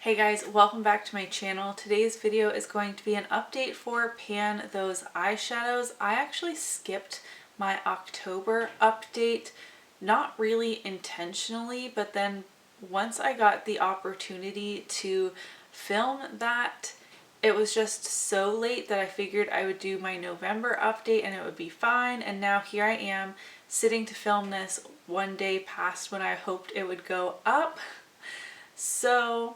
Hey guys, welcome back to my channel. Today's video is going to be an update for Pan Those Eyeshadows. I actually skipped my October update, not really intentionally, but then once I got the opportunity to film that, it was just so late that I figured I would do my November update and it would be fine. And now here I am sitting to film this one day past when I hoped it would go up. So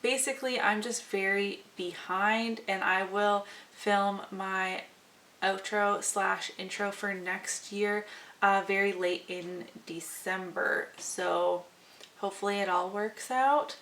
basically, I'm just very behind and I will film my outro slash intro for next year very late in December. So hopefully it all works out.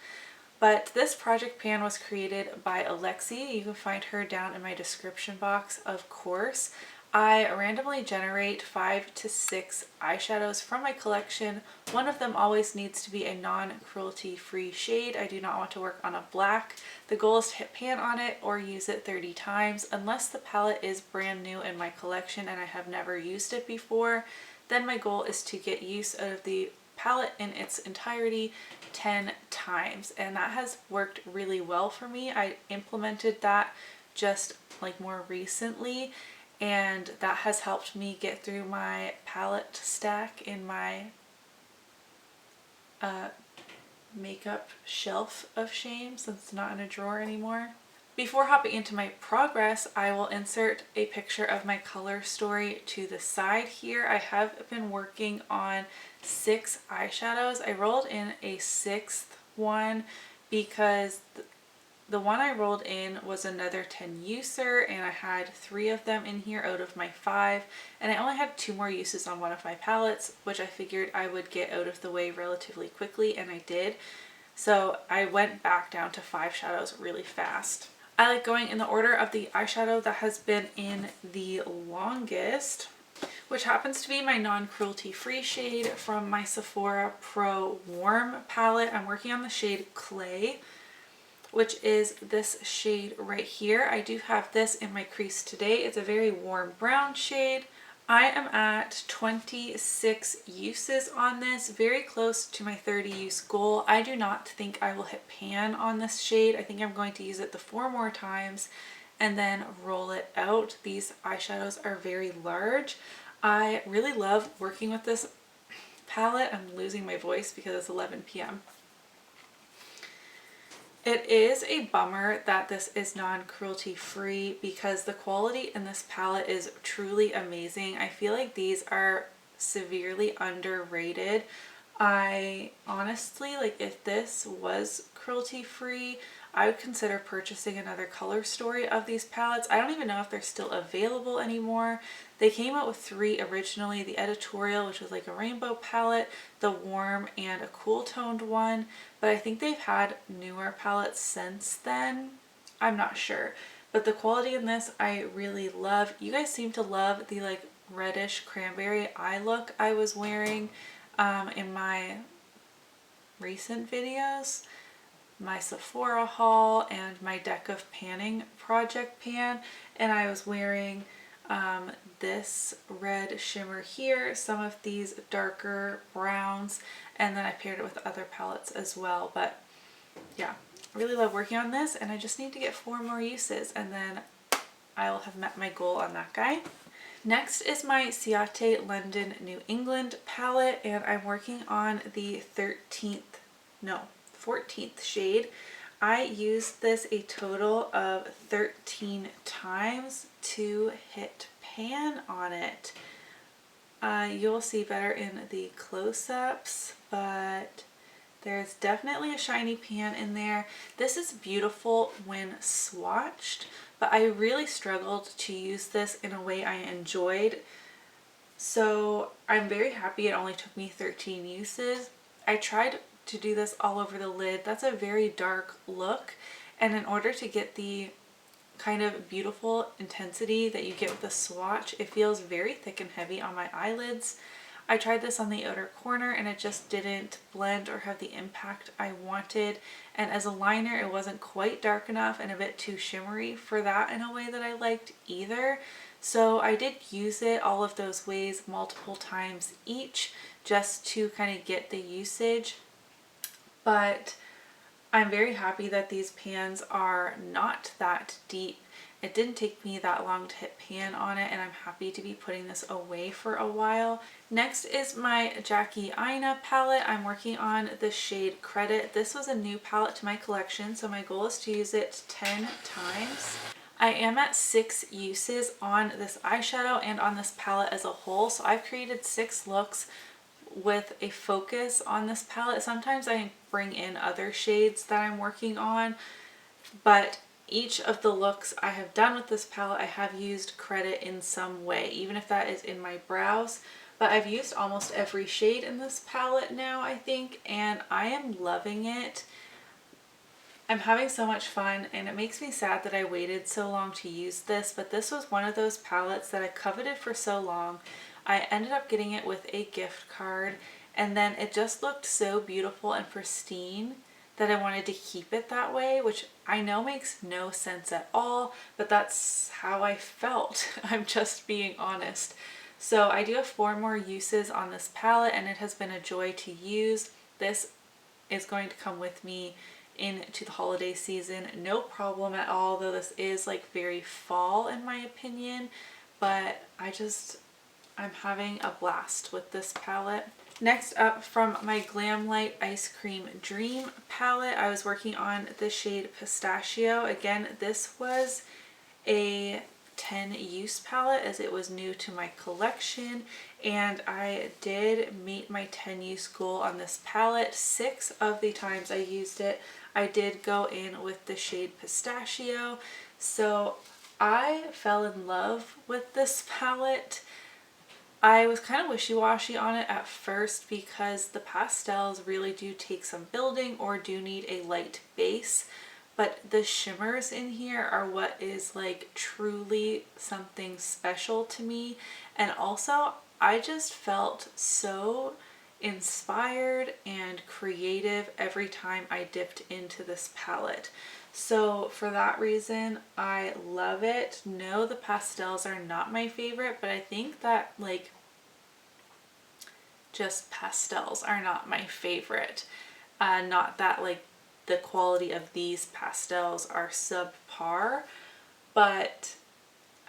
But this project pan was created by Alexi. You can find her down in my description box, of course. I randomly generate 5 to 6 eyeshadows from my collection. One of them always needs to be a non-cruelty free shade. I do not want to work on a black. The goal is to hit pan on it or use it 30 times. Unless the palette is brand new in my collection and I have never used it before, then my goal is to get use out of the palette in its entirety 10 times. And that has worked really well for me. I implemented that just like more recently, and that has helped me get through my palette stack in my makeup shelf of shame, since it's not in a drawer anymore. Before hopping into my progress, I will insert a picture of my color story to the side here. I have been working on 6 eyeshadows. I rolled in a 6th one because the one I rolled in was another 10 user and I had 3 of them in here out of my 5, and I only had 2 more uses on one of my palettes, which I figured I would get out of the way relatively quickly, and I did. So I went back down to 5 shadows really fast. I like going in the order of the eyeshadow that has been in the longest, which happens to be my non-cruelty free shade from my Sephora Pro Warm palette. I'm working on the shade Clay, which is this shade right here. I do have this in my crease today. It's a very warm brown shade. I am at 26 uses on this, very close to my 30 use goal. I do not think I will hit pan on this shade. I think I'm going to use it the 4 more times and then roll it out. These eyeshadows are very large. I really love working with this palette. I'm losing my voice because it's 11 p.m. It is a bummer that this is non-cruelty free because the quality in this palette is truly amazing. I feel like these are severely underrated. I honestly, like, if this was cruelty free, I would consider purchasing another color story of these palettes. I don't even know if they're still available anymore. They came out with 3 originally, the editorial, which was like a rainbow palette, the warm, and a cool toned one, but I think they've had newer palettes since then. I'm not sure, but the quality in this I really love. You guys seem to love the like reddish cranberry eye look I was wearing in my recent videos, my Sephora haul and my deck of panning project pan, and I was wearing this red shimmer here, some of these darker browns, and then I paired it with other palettes as well. But yeah, I really love working on this, and I just need to get 4 more uses and then I will have met my goal on that guy. Next is my Ciate London New England palette, and I'm working on the 14th shade. I used this a total of 13 times to hit pan on it. You'll see better in the close-ups, but there's definitely a shiny pan in there. This is beautiful when swatched, but I really struggled to use this in a way I enjoyed. So I'm very happy it only took me 13 uses. I tried to do this all over the lid. That's a very dark look, and in order to get the kind of beautiful intensity that you get with the swatch, it feels very thick and heavy on my eyelids. I tried this on the outer corner and it just didn't blend or have the impact I wanted, and as a liner it wasn't quite dark enough and a bit too shimmery for that in a way that I liked either. So I did use it all of those ways multiple times each just to kind of get the usage, but I'm very happy that these pans are not that deep. It didn't take me that long to hit pan on it, and I'm happy to be putting this away for a while. Next is my Jackie Aina palette. I'm working on the shade Credit. This was a new palette to my collection, so my goal is to use it 10 times. I am at 6 uses on this eyeshadow and on this palette as a whole, so I've created 6 looks with a focus on this palette. Sometimes I bring in other shades that I'm working on, but each of the looks I have done with this palette, I have used Credit in some way, even if that is in my brows. But I've used almost every shade in this palette now, I think, and I am loving it. I'm having so much fun, and it makes me sad that I waited so long to use this, but this was one of those palettes that I coveted for so long. I ended up getting it with a gift card, and then it just looked so beautiful and pristine that I wanted to keep it that way, which I know makes no sense at all, but that's how I felt. I'm just being honest. So I do have 4 more uses on this palette, and it has been a joy to use. This is going to come with me into the holiday season, no problem at all, though this is like very fall in my opinion, but I'm having a blast with this palette. Next up, from my GlamLite Ice Cream Dream palette, I was working on the shade Pistachio. Again, this was a 10 use palette as it was new to my collection, and I did meet my 10 use goal on this palette. 6 of the times I used it, I did go in with the shade Pistachio, so I fell in love with this palette. I was kind of wishy-washy on it at first because the pastels really do take some building or do need a light base, but the shimmers in here are what is like truly something special to me. And also I just felt so inspired and creative every time I dipped into this palette. So for that reason, I love it. No, the pastels are not my favorite, but I think that like just pastels are not my favorite. Not that like the quality of these pastels are subpar, but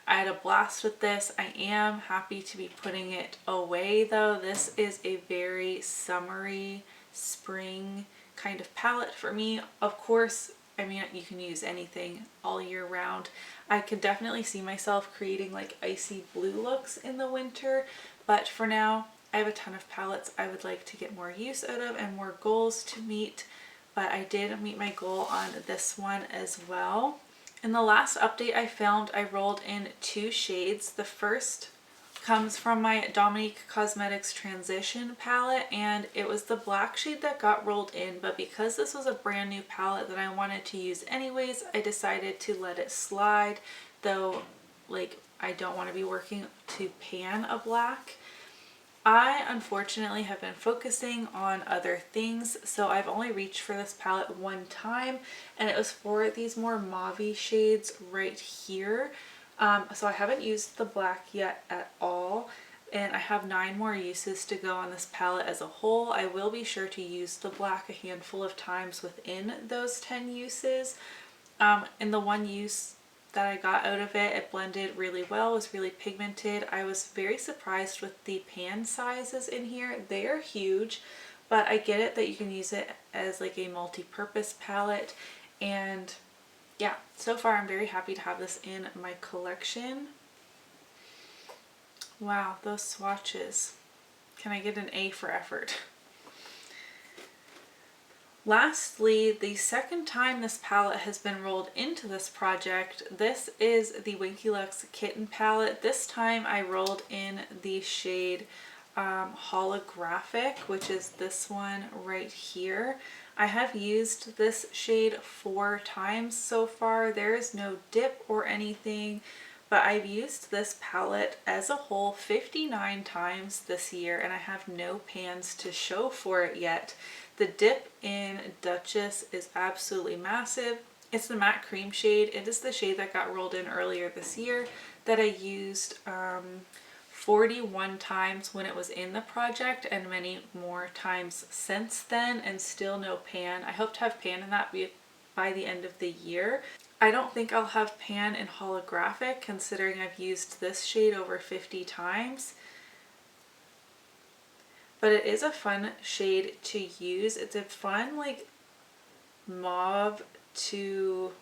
I had a blast with this. I am happy to be putting it away though. This is a very summery, spring kind of palette for me. Of course, I mean, you can use anything all year round. I could definitely see myself creating like icy blue looks in the winter, but for now, I have a ton of palettes I would like to get more use out of and more goals to meet, but I did meet my goal on this one as well. In the last update I filmed, I rolled in 2 shades. The first comes from my Dominique Cosmetics Transition palette, and it was the black shade that got rolled in, but because this was a brand new palette that I wanted to use anyways, I decided to let it slide, though like I don't want to be working to pan a black. I unfortunately have been focusing on other things, so I've only reached for this palette one time, and it was for these more mauve-y shades right here. So I haven't used the black yet at all, and I have 9 more uses to go on this palette as a whole. I will be sure to use the black a handful of times within those 10 uses. In the one use that I got out of it, it blended really well, was really pigmented. I was very surprised with the pan sizes in here. They are huge, but I get it that you can use it as like a multi-purpose palette, and yeah, so far I'm very happy to have this in my collection. Wow, those swatches. Can I get an A for effort? Lastly, the second time this palette has been rolled into this project, this is the Winky Lux Kitten palette. This time I rolled in the shade Holographic, which is this one right here. I have used this shade 4 times so far. There is no dip or anything, but I've used this palette as a whole 59 times this year, and I have no pans to show for it yet. The dip in Duchess is absolutely massive. It's the matte cream shade. It is the shade that got rolled in earlier this year that I used 41 times when it was in the project and many more times since then, and still no pan. I hope to have pan in that by the end of the year. I don't think I'll have pan in holographic, considering I've used this shade over 50 times. But it is a fun shade to use. It's a fun like mauve to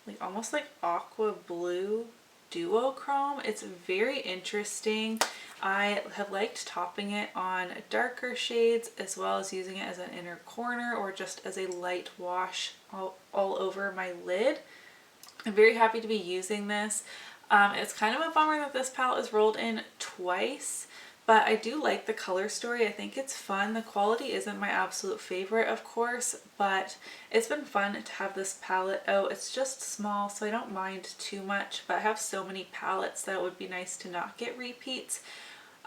like almost like aqua blue duochrome. It's very interesting. I have liked topping it on darker shades as well as using it as an inner corner or just as a light wash all over my lid. I'm very happy to be using this. It's kind of a bummer that this palette is rolled in twice, but I do like the color story. I think it's fun. The quality isn't my absolute favorite, of course, but it's been fun to have this palette out. It's just small, so I don't mind too much, but I have so many palettes that it would be nice to not get repeats.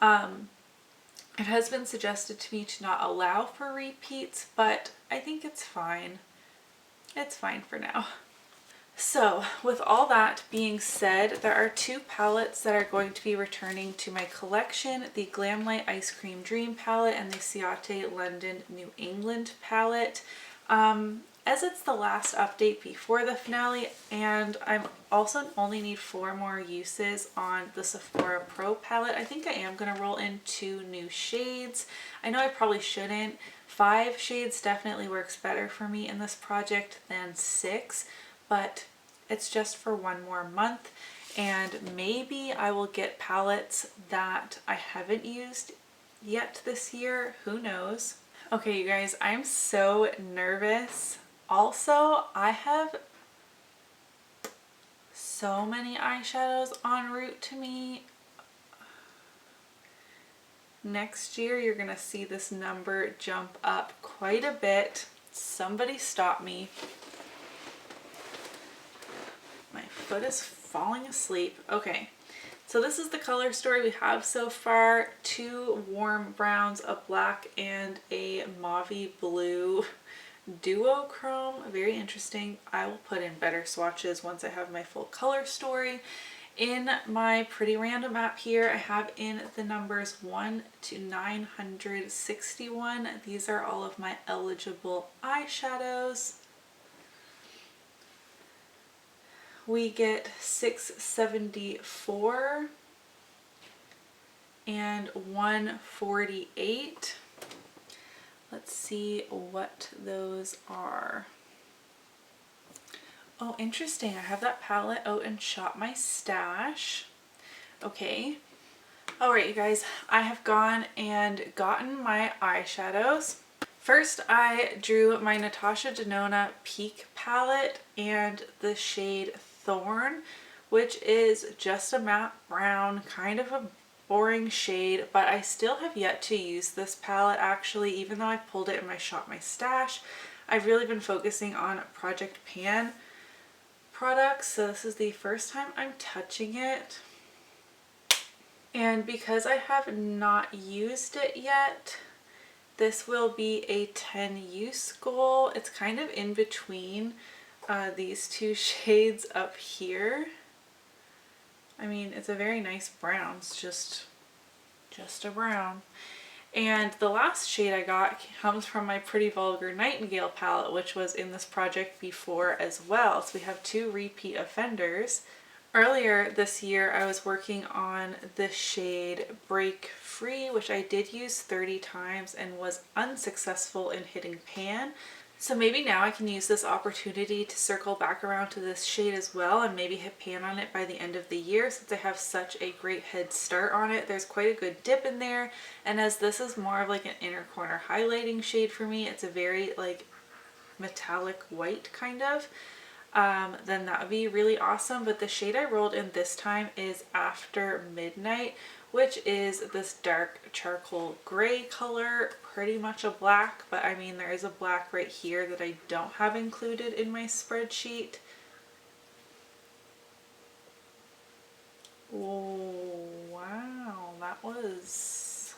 It has been suggested to me to not allow for repeats, but I think it's fine. It's fine for now. So with all that being said, there are two palettes that are going to be returning to my collection, the GlamLite Ice Cream Dream palette and the Ciate London New England palette. As it's the last update before the finale, and I'm also only need 4 more uses on the Sephora Pro palette, I think I am going to roll in 2 new shades. I know I probably shouldn't. 5 shades definitely works better for me in this project than 6. But it's just for 1 more month, and maybe I will get palettes that I haven't used yet this year. Who knows? Okay, you guys, I'm so nervous. Also, I have so many eyeshadows en route to me. Next year, you're gonna see this number jump up quite a bit. Somebody stop me. My foot is falling asleep. Okay, so this is the color story we have so far. 2 warm browns, a black and a mauvey blue duochrome. Very interesting. I will put in better swatches once I have my full color story. In my pretty random app here, I have in the numbers 1 to 961. These are all of my eligible eyeshadows. We get 674 and 148. Let's see what those are. Oh, interesting. I have that palette out and shot my stash. Okay. Alright, you guys, I have gone and gotten my eyeshadows. First, I drew my Natasha Denona Peak palette and the shade Thorn, which is just a matte brown, kind of a boring shade, but I still have yet to use this palette actually, even though I pulled it and I shot my stash. I've really been focusing on Project Pan products, so this is the first time I'm touching it. And because I have not used it yet, this will be a 10 use goal. It's kind of in between these 2 shades up here. I mean, it's a very nice brown. It's just a brown. And the last shade I got comes from my Pretty Vulgar Nightingale palette, which was in this project before as well. So we have 2 repeat offenders. Earlier this year, I was working on the shade Break Free, which I did use 30 times and was unsuccessful in hitting pan. So maybe now I can use this opportunity to circle back around to this shade as well and maybe hit pan on it by the end of the year, since I have such a great head start on it. There's quite a good dip in there, and as this is more of like an inner corner highlighting shade for me, it's a very like metallic white kind of, then that would be really awesome. But the shade I rolled in this time is After Midnight, which is this dark charcoal gray color, pretty much a black, but I mean there is a black right here that I don't have included in my spreadsheet. Oh wow, that was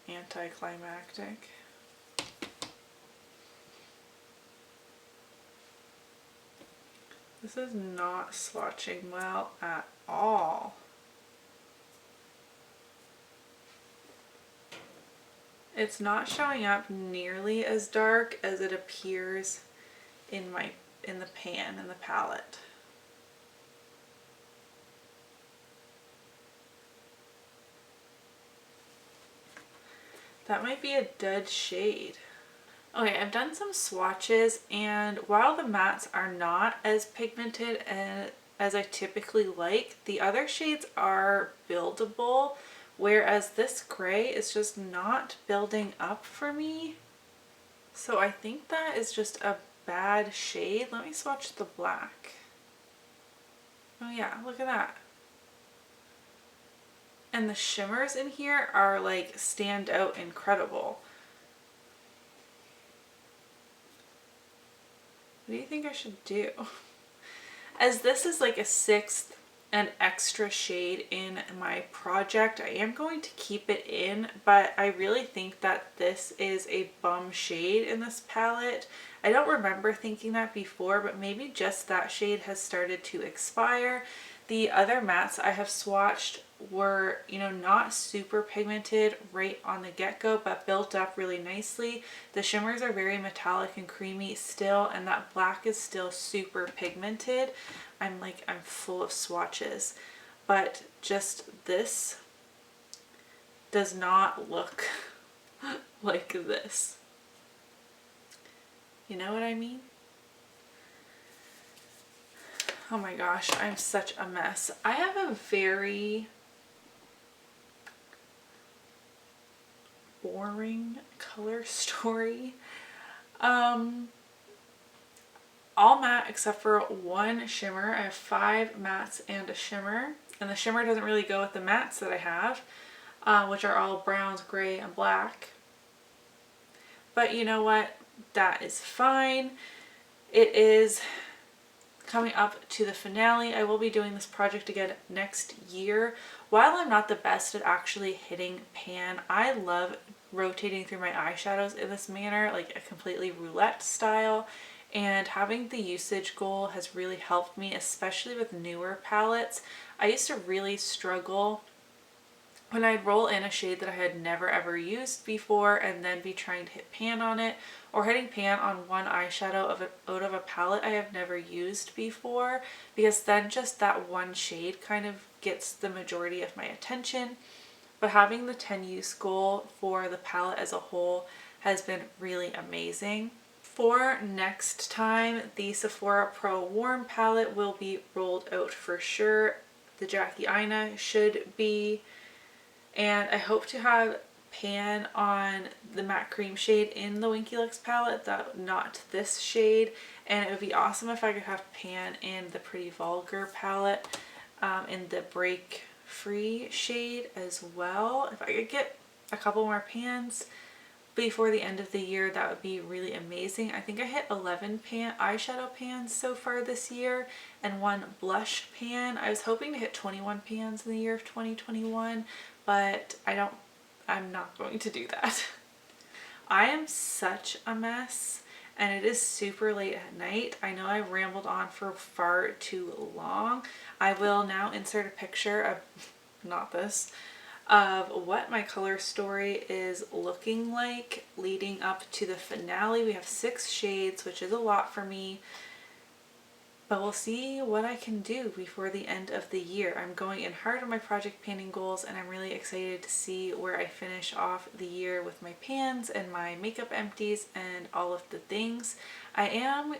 anticlimactic. This is not swatching well at all. It's not showing up nearly as dark as it appears in the pan, in the palette. That might be a dead shade. Okay, I've done some swatches, and while the mattes are not as pigmented as I typically like, the other shades are buildable, whereas this gray is just not building up for me. So I think that is just a bad shade. Let me swatch the black. Oh yeah, look at that. And the shimmers in here are like stand out incredible. What do you think I should do? As this is like a 6th and extra shade in my project, I am going to keep it in, but I really think that this is a bum shade in this palette. I don't remember thinking that before, but maybe just that shade has started to expire. The other mattes I have swatched were, you know, not super pigmented right on the get-go, but built up really nicely. The shimmers are very metallic and creamy still, and that black is still super pigmented. I'm full of swatches, but just this does not look like this. You know what I mean? Oh my gosh, I'm such a mess. I have a very boring color story. All matte except for one shimmer. I have 5 mattes and a shimmer, and the shimmer doesn't really go with the mattes that I have, which are all browns, gray, and black. But you know what? That is fine. It is coming up to the finale. I will be doing this project again next year. While I'm not the best at actually hitting pan, I love rotating through my eyeshadows in this manner, like a completely roulette style. And having the usage goal has really helped me, especially with newer palettes. I used to really struggle when I'd roll in a shade that I had never ever used before and then be trying to hit pan on it, or hitting pan on one eyeshadow out of a palette I have never used before, because then just that one shade kind of gets the majority of my attention. But having the 10 use goal for the palette as a whole has been really amazing. For next time, the Sephora Pro Warm palette will be rolled out for sure. The Jackie Aina should be. And I hope to have pan on the matte cream shade in the Winky Lux palette, not this shade. And it would be awesome if I could have pan in the Pretty Vulgar palette, in the Break Free shade as well. If I could get a couple more pans before the end of the year, that would be really amazing. I think I hit 11 eyeshadow pans so far this year and 1 blush pan. I was hoping to hit 21 pans in the year of 2021, but I'm not going to do that. I am such a mess, and it is super late at night. I know I rambled on for far too long. I will now insert a picture of, not this, of what my color story is looking like leading up to the finale. We have 6 shades, which is a lot for me, but we'll see what I can do before the end of the year. I'm going in hard on my project panning goals, and I'm really excited to see where I finish off the year with my pans and my makeup empties and all of the things. I am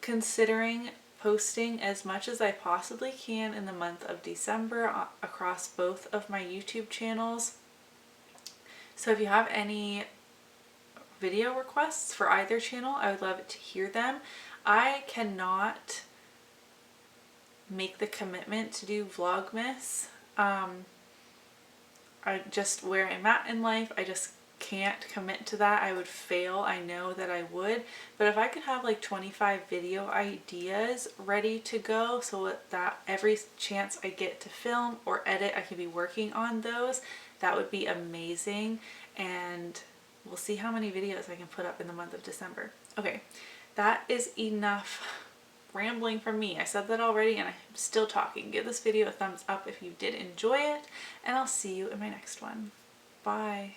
considering posting as much as I possibly can in the month of December across both of my YouTube channels. So if you have any video requests for either channel, I would love to hear them. I cannot make the commitment to do Vlogmas. I just, where I'm at in life, I just can't commit to that. I would fail. I know that I would. But if I could have like 25 video ideas ready to go, so that every chance I get to film or edit, I can be working on those, that would be amazing. And we'll see how many videos I can put up in the month of December. Okay, that is enough rambling from me. I said that already and I'm still talking. Give this video a thumbs up if you did enjoy it, and I'll see you in my next one. Bye.